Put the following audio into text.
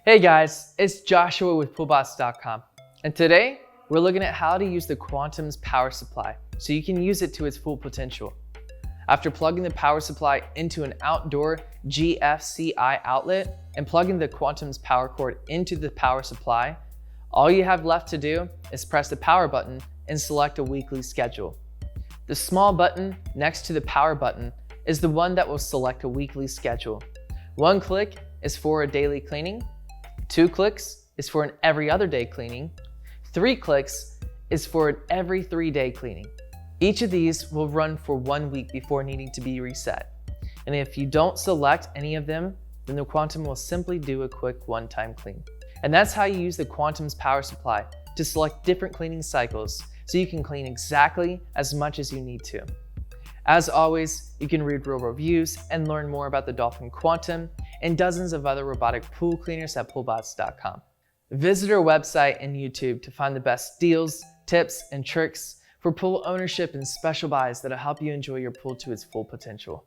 Hey guys, it's Joshua with PoolBots.com, and today we're looking at how to use the Quantum's power supply so you can use it to its full potential. After plugging the power supply into an outdoor GFCI outlet and plugging the Quantum's power cord into the power supply, all you have left to do is press the power button and select a weekly schedule. The small button next to the power button is the one that will select a weekly schedule. One click is for a daily cleaning. 2 clicks is for an every other day cleaning. 3 clicks is for an every 3-day cleaning. Each of these will run for 1 week before needing to be reset. And if you don't select any of them, then the Quantum will simply do a quick one-time clean. And that's how you use the Quantum's power supply to select different cleaning cycles so you can clean exactly as much as you need to. As always, you can read real reviews and learn more about the Dolphin Quantum and dozens of other robotic pool cleaners at PoolBots.com. Visit our website and YouTube to find the best deals, tips, and tricks for pool ownership and special buys that'll help you enjoy your pool to its full potential.